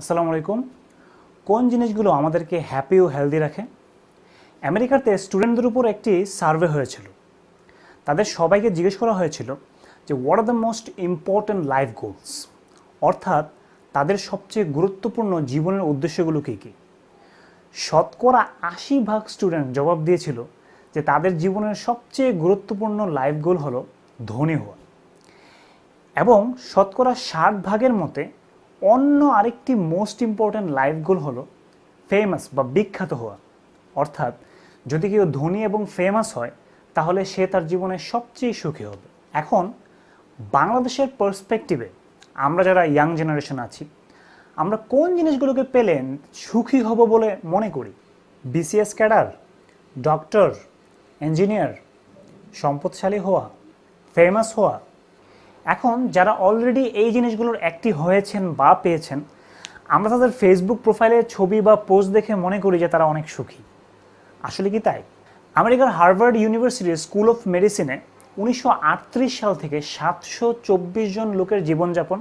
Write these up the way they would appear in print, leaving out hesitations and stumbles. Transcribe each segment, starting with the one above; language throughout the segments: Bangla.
আসসালামু আলাইকুম। কোন জিনিসগুলো আমাদেরকে হ্যাপি ও হেলদি রাখে? আমেরিকাতে স্টুডেন্টদের উপর একটি সার্ভে হয়েছিল। তাদের সবাইকে জিজ্ঞেস করা হয়েছিল যে what are the most important life goals, অর্থাৎ তাদের সবচেয়ে গুরুত্বপূর্ণ জীবনের উদ্দেশ্যগুলো কী কী। শতকরা ৮০% স্টুডেন্ট জবাব দিয়েছিল যে তাদের জীবনের সবচেয়ে গুরুত্বপূর্ণ লাইফ গোল হলো ধনী হওয়া, এবং শতকরা ৬০% মতে অন্য আরেকটি মোস্ট ইম্পর্ট্যান্ট লাইফ গোল হলো ফেমাস বা বিখ্যাত হওয়া। অর্থাৎ যদি কেউ ধনী এবং ফেমাস হয় তাহলে সে তার জীবনে সবচেয়ে সুখী হবে। এখন বাংলাদেশের পার্সপেক্টিভে আমরা যারা ইয়াং জেনারেশন আছি, আমরা কোন জিনিসগুলোকে পেলে সুখী হব বলে মনে করি? বিসিএস ক্যাডার, ডক্টর, ইঞ্জিনিয়ার, সম্পদশালী হওয়া, ফেমাস হওয়া। এখন যারা অলরেডি এই জিনিসগুলোর অ্যাক্টিভ হয়েছেন বা পেয়েছেন, আমরা তাদের ফেসবুক প্রোফাইলে ছবি বা পোস্ট দেখে মনে করি যে তারা অনেক সুখী। আসলে কি তাই? আমেরিকার হার্ভার্ড ইউনিভার্সিটির স্কুল অফ মেডিসিনে 1938 সাল থেকে 724 জন লোকের জীবনযাপন,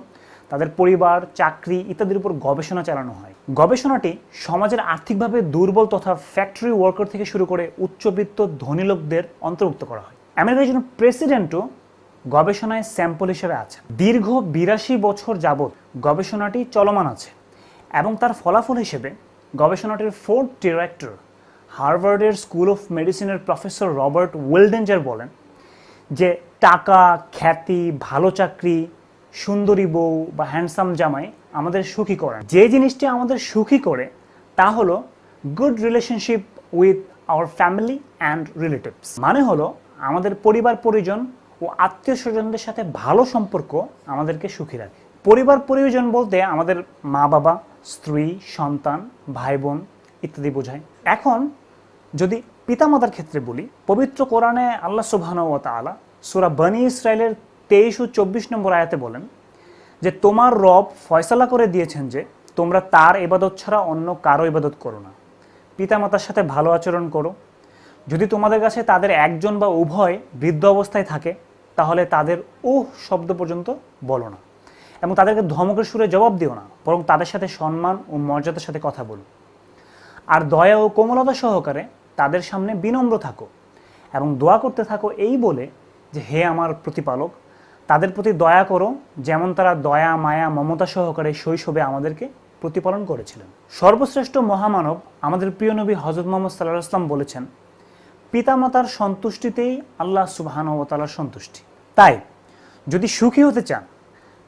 তাদের পরিবার, চাকরি ইত্যাদির উপর গবেষণা চালানো হয়। গবেষণাটি সমাজের আর্থিকভাবে দুর্বল তথা ফ্যাক্টরি ওয়ার্কার থেকে শুরু করে উচ্চবিত্ত ধনী লোকদের অন্তর্ভুক্ত করা হয়। আমেরিকার জন্য প্রেসিডেন্টও গবেষণায় স্যাম্পল হিসেবে আছে। দীর্ঘ 82 বছর যাবৎ গবেষণাটি চলমান আছে, এবং তার ফলাফল হিসেবে গবেষণাটির ফোর্থ ডিরেক্টর, হার্ভার্ডের স্কুল অফ মেডিসিনের প্রফেসর রবার্ট ওয়েলডেঞ্জার বলেন যে টাকা, খ্যাতি, ভালো চাকরি, সুন্দরী বউ বা হ্যান্ডসাম জামাই আমাদের সুখী করে। যে জিনিসটি আমাদের সুখী করে তা হলো good relationship with our family and relatives. মানে হলো আমাদের পরিবার পরিজন ও আত্মীয় স্বজনদের সাথে ভালো সম্পর্ক আমাদেরকে সুখী রাখে। পরিবার পরিজন বলতে আমাদের মা বাবা, স্ত্রী, সন্তান, ভাই বোন ইত্যাদি বোঝায়। এখন যদি পিতামাতার ক্ষেত্রে বলি, পবিত্র কোরআনে আল্লাহ সুবহানাহু ওয়া তাআলা সূরা বনী ইসরাইলের 23 ও 24 নম্বর আয়াতে বলেন যে তোমার রব ফয়সালা করে দিয়েছেন যে তোমরা তার ইবাদত ছাড়া অন্য কারো ইবাদত করো না। পিতামাতার সাথে ভালো আচরণ করো। যদি তোমাদের কাছে তাদের একজন বা উভয় বৃদ্ধ অবস্থায় থাকে তাহলে তাদের শব্দ পর্যন্ত বলো না, এবং তাদেরকে ধমকের সুরে জবাব দিও না, বরং তাদের সাথে সম্মান ও মর্যাদার সাথে কথা বলো। আর দয়া ও কোমলতা সহকারে তাদের সামনে বিনম্র থাকো এবং দোয়া করতে থাকো এই বলে যে হে আমার প্রতিপালক, তাদের প্রতি দয়া করো যেমন তারা দয়া, মায়া, মমতা সহকারে শৈশবে আমাদেরকে প্রতিপালন করেছিলেন। সর্বশ্রেষ্ঠ মহামানব আমাদের প্রিয় নবী হযরত মুহাম্মদ সাল্লাল্লাহু আলাইহি ওয়াসাল্লাম বলেছেন, পিতামাতার সন্তুষ্টিতেই আল্লাহ সুবহানাহু ওয়া তাআলার সন্তুষ্টি। তাই যদি সুখী হতে চান,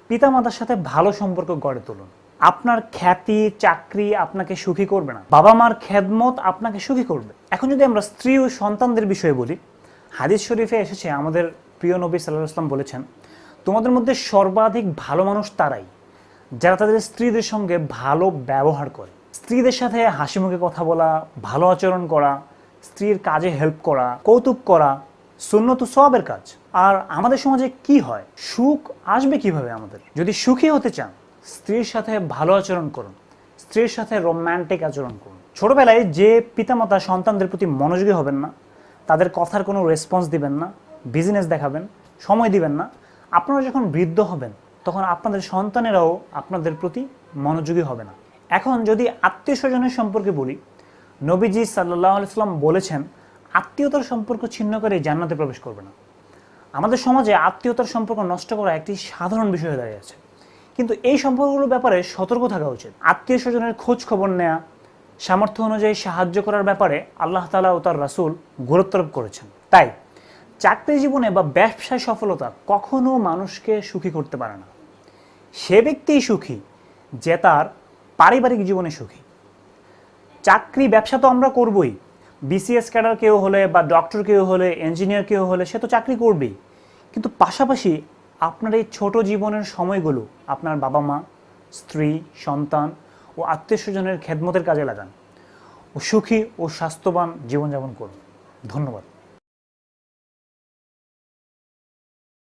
পিতামাতার সাথে ভালো সম্পর্ক গড়ে তুলুন। আপনার খ্যাতি, চাকরি আপনাকে সুখী করবে না, বাবা মার খেদমত আপনাকে সুখী করবে। এখন যদি আমরা স্ত্রী ও সন্তানদের বিষয়ে বলি, হাদিস শরীফে এসেছে আমাদের প্রিয় নবী সাল্লাল্লাহু আলাইহি ওয়াসাল্লাম বলেছেন, তোমাদের মধ্যে সর্বাধিক ভালো মানুষ তারাই যারা তাদের স্ত্রীদের সঙ্গে ভালো ব্যবহার করে। স্ত্রীদের সাথে হাসি মুখে কথা বলা, ভালো আচরণ করা, স্ত্রীর কাজে হেল্প করা, কৌতুক করা সুন্নত ও সওয়াবের কাজ। আর আমাদের সমাজে কি হয়, সুখ আসবে কিভাবে আমাদের? যদি সুখী হতে চান, স্ত্রীর সাথে ভালো আচরণ করুন, স্ত্রীর সাথে রোমান্টিক আচরণ করুন। ছোটবেলায় যে পিতামাতা সন্তানদের প্রতি মনোযোগী হবেন না, তাদের কথার কোনো রেসপন্স দিবেন না, বিজনেস দেখাবেন, সময় দিবেন না, আপনারা যখন বৃদ্ধ হবেন তখন আপনাদের সন্তানেরাও আপনাদের প্রতি মনোযোগী হবে না। এখন যদি আত্মীয় স্বজনের সম্পর্কে বলি, নবীজি সাল্লাল্লাহু আলাইহি ওয়াসাল্লাম বলেছেন, আত্মীয়তার সম্পর্ক ছিন্ন করে জান্নাতে প্রবেশ করবে না। আমাদের সমাজে আত্মীয়তার সম্পর্ক নষ্ট করা একটি সাধারণ বিষয় হয়ে দাঁড়িয়েছে, কিন্তু এই সম্পর্কগুলোর ব্যাপারে সতর্ক থাকা উচিত। আত্মীয় স্বজনের খোঁজ খবর নেওয়া, সামর্থ্য অনুযায়ী সাহায্য করার ব্যাপারে আল্লাহ তাআলা ও তার রাসূল গুরুত্ব আরোপ করেছেন। তাই চাকরি জীবনে বা ব্যবসায় সফলতা কখনো মানুষকে সুখী করতে পারে না। সে ব্যক্তিই সুখী যে তার পারিবারিক জীবনে সুখী। চাকরি ব্যবসা তো আমরা করবই, বিসিএস ক্যাডার কেউ হলে বা ডক্টর কেউ হলে, ইঞ্জিনিয়ার কেউ হলে সে তো চাকরি করবেই, কিন্তু পাশাপাশি আপনার এই ছোট জীবনের সময়গুলো আপনার বাবা মা, স্ত্রী, সন্তান ও আত্মীয় স্বজনের খেদমতের কাজে লাগান ও সুখী ও স্বাস্থ্যবান জীবনযাপন করুন। ধন্যবাদ।